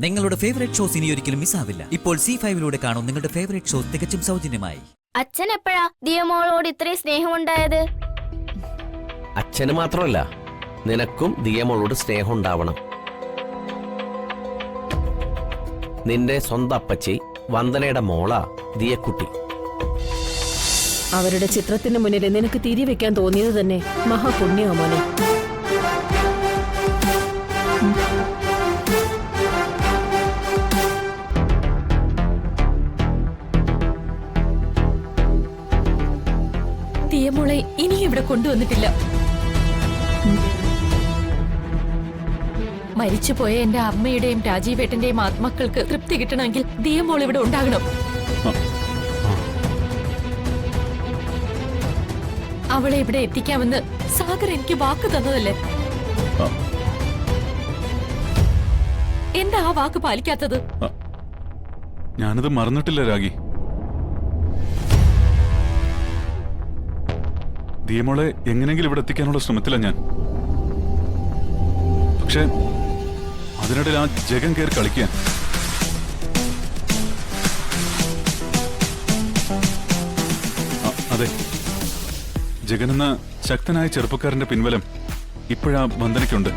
നിങ്ങളുടെ favourite shows ഇനി ഒരിക്കലും മിസ്സാവില്ല. ഇപ്പോൾ C5 കാണും നിങ്ങളുടെ ഫേവറേറ്റ് ഷോസ് തികച്ചും സൗജന്യമായി. അച്ഛൻ എപ്പോഴാ ദിയമോളോട് ഇത്രയും സ്നേഹമുണ്ടായത്? അച്ഛന് മാത്രമല്ല, നിനക്കും ദിയമോളോട് സ്നേഹം ഉണ്ടാവണം. നിന്റെ സ്വന്തം അപ്പച്ചി വന്ദനയുടെ മോളാ ദിയക്കുട്ടി. അവരുടെ ചിത്രത്തിന് മുന്നിൽ നിനക്ക് തിരിവെക്കാൻ തോന്നിയത് തന്നെ മഹാപുണ്യോ മോനെ. ദിയമോളെ ഇനി ഇവിടെ കൊണ്ടുവന്നിട്ടില്ല. മരിച്ചുപോയ എന്റെ അമ്മയുടെയും രാജീവേട്ടന്റെയും ആത്മാക്കൾക്ക് തൃപ്തി കിട്ടണമെങ്കിൽ ദിയമോൾ ഇവിടെ ഉണ്ടാകണം. അവളെ ഇവിടെ എത്തിക്കാമെന്ന് സാഗർ എനിക്ക് വാക്ക് തന്നതല്ലേ? എന്താ ആ വാക്ക് പാലിക്കാത്തത്? ഞാനത് മറന്നിട്ടില്ല രാഗി. ദിയമോളെ എങ്ങനെയെങ്കിലും ഇവിടെ എത്തിക്കാനുള്ള ശ്രമത്തില ഞാൻ. പക്ഷെ അതിനിടയിൽ ആ ജഗൻ കയറി കളിക്കാൻ. അതെ, ജഗൻ എന്ന ശക്തനായ ചെറുപ്പക്കാരന്റെ പിൻബലം ഇപ്പോഴാ വന്ദനയ്ക്കുണ്ട്.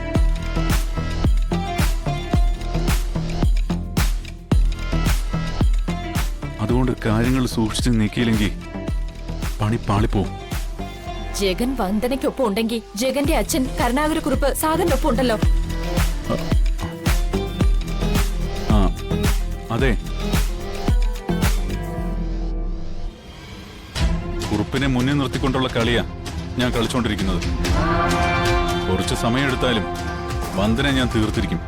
അതുകൊണ്ട് കാര്യങ്ങൾ സൂക്ഷിച്ച് നീക്കിയില്ലെങ്കിൽ പണി പാളിപ്പോവും. ജഗൻ വന്ദനയ്ക്കൊപ്പം ഉണ്ടെങ്കിൽ ജഗന്റെ അച്ഛൻ കരുണാകരക്കുറുപ്പ് സാഗറിന്റെ ഒപ്പം ഉണ്ടല്ലോ. അതെ, കുറുപ്പിനെ മുന്നിൽ നിർത്തിക്കൊണ്ടുള്ള കളിയാ ഞാൻ കളിച്ചോണ്ടിരിക്കുന്നത്. കുറച്ച് സമയമെടുത്താലും വന്ദന ഞാൻ തീർത്തിരിക്കും.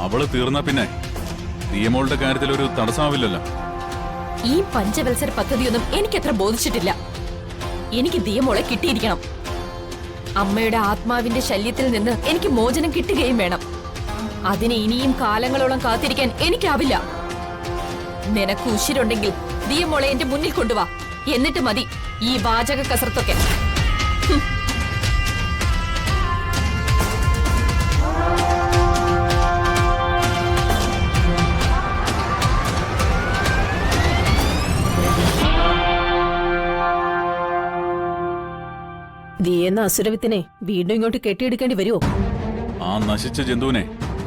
അവള് തീർന്നാ പിന്നെ ദിയമോളുടെ കാര്യത്തിൽ ഒരു തടസ്സമാവില്ലല്ലോ. ഈ പഞ്ചവത്സര പദ്ധതിയൊന്നും എനിക്കത്ര ബോധിച്ചിട്ടില്ല. എനിക്ക് ദിയമോളെ കിട്ടിയിരിക്കണം. അമ്മയുടെ ആത്മാവിന്റെ ശല്യത്തിൽ നിന്ന് എനിക്ക് മോചനം കിട്ടുകയും വേണം. അതിന് ഇനിയും കാലങ്ങളോളം കാത്തിരിക്കാൻ എനിക്കാവില്ല. നിനക്ക് ഉശിരുണ്ടെങ്കിൽ ദിയമോളെ എന്റെ മുന്നിൽ കൊണ്ടുവാ. എന്നിട്ട് മതി ഈ വാചക കസർത്തൊക്കെ. ദിയെന്ന അസുരവിത്തിനെ വീണ്ടും ഇങ്ങോട്ട് കെട്ടിയെടുക്കേണ്ടി വരുമോ? ആ നശിച്ച ജന്തുവിനെ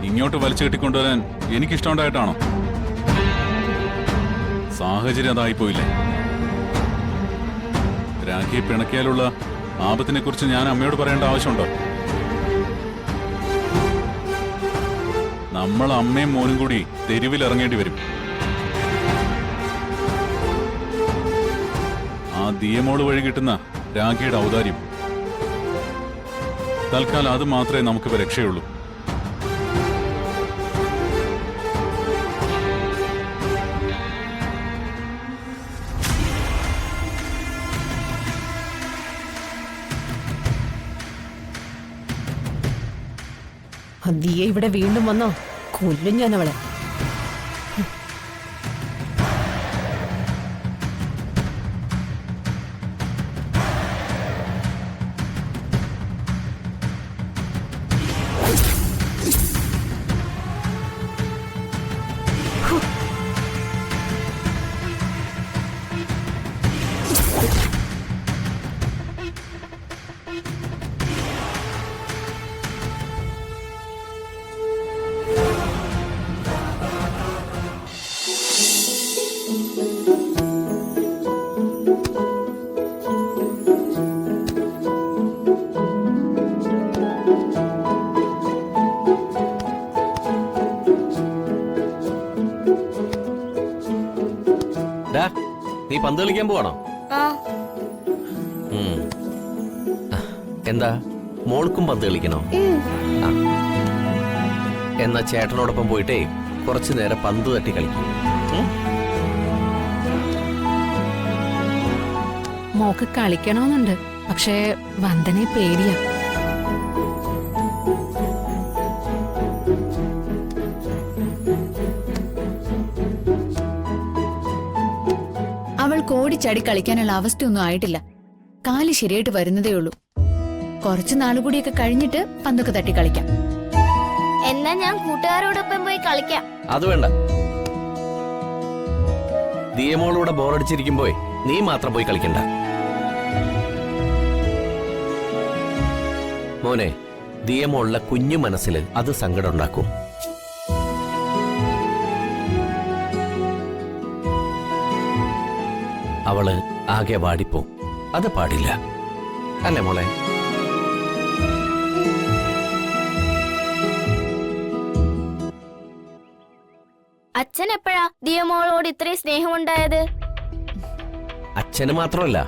ഇങ്ങോട്ട് വലിച്ചു കെട്ടിക്കൊണ്ടുവരാൻ എനിക്കിഷ്ടമുണ്ടായിട്ടാണോ? സാഹചര്യം അതായിപ്പോയില്ലേ? രാഖിയെ പിണക്കിയാലുള്ള ആപത്തിനെ കുറിച്ച് ഞാൻ അമ്മയോട് പറയേണ്ട ആവശ്യമുണ്ടോ? നമ്മൾ അമ്മയും മോനും കൂടി തെരുവിൽ ഇറങ്ങേണ്ടി വരും. ആ ദിയമോള് വഴി കിട്ടുന്ന രാഖിയുടെ ഔദാര്യം തൽക്കാലം അത് മാത്രമേ നമുക്ക് രക്ഷയുള്ളൂ. ദിയെ ഇവിടെ വീണ്ടും വന്നോ കൊല്ലും ഞാൻ അവളെ. നീ പന്ത് കളിക്കാൻ പോവാണോ? എന്താ മോൾക്കും പന്ത് കളിക്കണോ? എന്നാ ചേട്ടനോടൊപ്പം പോയിട്ടേ കുറച്ചു നേരം പന്ത് തട്ടി കളിക്കും. മോക്ക് കളിക്കണമെന്നുണ്ട്, പക്ഷേ വന്ദനെ പേടിയാ. അവൾക്ക് ഓടിച്ചാടി കളിക്കാനുള്ള അവസ്ഥയൊന്നും ആയിട്ടില്ല. കാല് ശരിയായിട്ട് വരുന്നതേ ഉള്ളൂ. കുറച്ചു നാളുകൂടിയൊക്കെ കഴിഞ്ഞിട്ട് പന്തൊക്കെ തട്ടി കളിക്കാം. എന്നാ ഞാൻ കൂട്ടുകാരോടൊപ്പം പോയി കളിക്കാം. അത് വേണ്ട. ദിയമോളൂടെ ബോറടിച്ചിരിക്കുമ്പോഴേ നീ മാത്രം പോയി കളിക്കണ്ട. മോനെ, ദിയമോളുടെ കുഞ്ഞു മനസ്സിൽ അത് സങ്കടം ഉണ്ടാക്കും. അവള് ആകെ വാടിപ്പോ. അത് പാടില്ല, അല്ലേ മോളെ? അച്ഛൻ എപ്പോഴാ ദിയമോളോട് ഇത്രയും സ്നേഹമുണ്ടായത്? അച്ഛന് മാത്രമല്ല,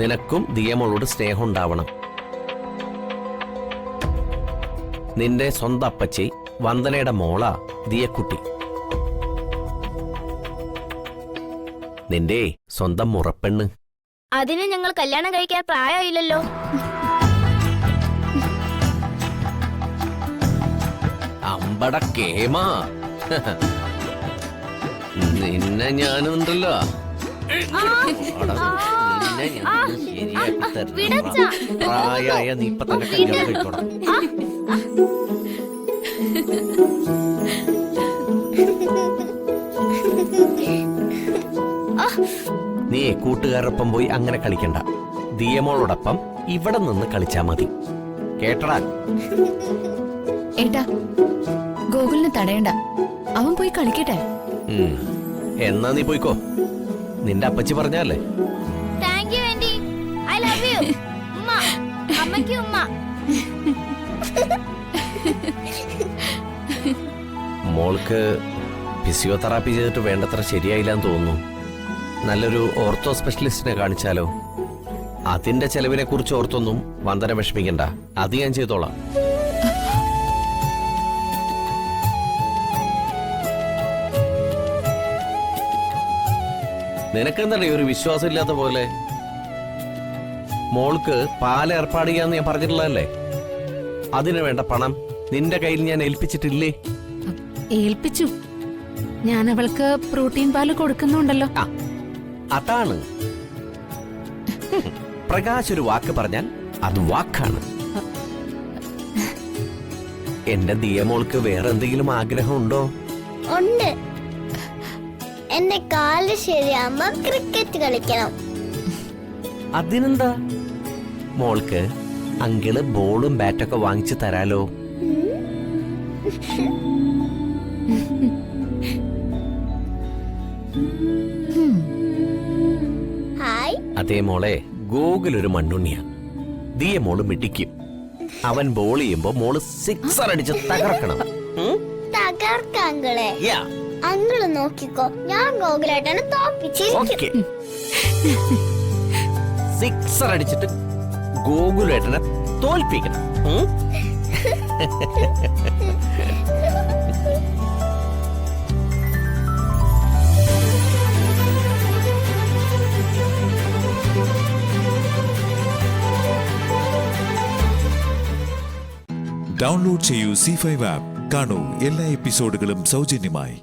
നിനക്കും ദിയമോളോട് സ്നേഹം ഉണ്ടാവണം. നിന്റെ സ്വന്തം അപ്പച്ചി വന്ദനയുടെ മോളാ ദിയക്കുട്ടി. നിന്റെ സ്വന്തം മുറപ്പെണ്ണ്. അതിന് ഞങ്ങൾ കല്യാണം കഴിക്കാൻ പ്രായമില്ലല്ലോ. അമ്പട കേമാ, നിന്നെ ഞാനുണ്ടല്ലോ. നിന്നെ ഞാൻ ശരിയാക്കി തരാം. പ്രായമായ നീ ഇപ്പൊ തന്നെ കല്യാണം കഴിക്കോടാ. നീ കൂട്ടുകാരൊപ്പം പോയി അങ്ങനെ കളിക്കണ്ട. ദിയമോളോടൊപ്പം ഇവിടെ നിന്ന് കളിച്ചാ മതി, കേട്ടടാ? ഏട്ടാ, ഗോകുലിനെ തടയണ്ട, അവൻ പോയി കളിക്കട്ടെ. എന്നാ നീ പോയിക്കോ, നിന്റെ അപ്പച്ചി പറഞ്ഞല്ലേ. Thank you aunty, I love you. ഉമ്മ, അമ്മയ്ക്ക് ഉമ്മ. മോൾക്ക് ഫിസിയോതെറാപ്പി ചെയ്തിട്ട് വേണ്ടത്ര ശരിയായില്ലെന്ന് തോന്നുന്നു. നല്ലൊരു ഓർത്തോ സ്പെഷ്യലിസ്റ്റിനെ കാണിച്ചാലോ? അതിന്റെ ചെലവിനെ കുറിച്ച് ഓർത്തൊന്നും വന്ദന വിഷമിക്കണ്ട, അത് ഞാൻ ചെയ്തോളാം. നിനക്കെന്താണ് ഒരു വിശ്വാസം ഇല്ലാത്ത പോലെ? മോൾക്ക് പാൽ ഏർപ്പാട് ചെയ്യാന്ന് ഞാൻ പറഞ്ഞിട്ടുള്ളതല്ലേ? അതിനു വേണ്ട പണം നിന്റെ കയ്യിൽ ഞാൻ ഏൽപ്പിച്ചിട്ടില്ലേ? ഏൽപ്പിച്ചു. ഞാൻ അവൾക്ക് പ്രോട്ടീൻ പാല് കൊടുക്കുന്നുണ്ടല്ലോ. അതാണ്. പ്രകാശ് ഒരു വാക്ക് പറഞ്ഞാൽ അത് വാക്കാണ്. എന്റെ ദിയമോൾക്ക് വേറെ എന്തെങ്കിലും ആഗ്രഹം ഉണ്ടോ? ഉണ്ട്. എന്റെ കാല് ശരിയാകുമ്പോ ക്രിക്കറ്റ് കളിക്കണം. അതിനെന്താ, മോൾക്ക് അങ്കിള് ബോളും ബാറ്റൊക്കെ വാങ്ങിച്ചു തരാലോ. ഹായ്. അതേ മോളെ, ഗോകുലൊരു മണ്ണുണ്ണിയാ. ദിയമോള് മിടിക്കും. അവൻ ബോൾ ചെയ്യുമ്പോ മോള് സിക്സർ അടിച്ച് തകർക്കണം. തകർക്കാങ്കളെ. അങ്ങള് നോക്കിക്കോ, ഞാൻ ഗോകുലേട്ടനെ തോപ്പിച്ചിരിക്കും. സിക്സർ അടിച്ചിട്ട് ഗോകുലേട്ടനെ തോൽപ്പിക്കണം. ഡൗൺലോഡ് ചെയ്യൂ C5 ആപ്പ്. കാണൂ എല്ലാ എപ്പിസോഡുകളും സൗജന്യമായി.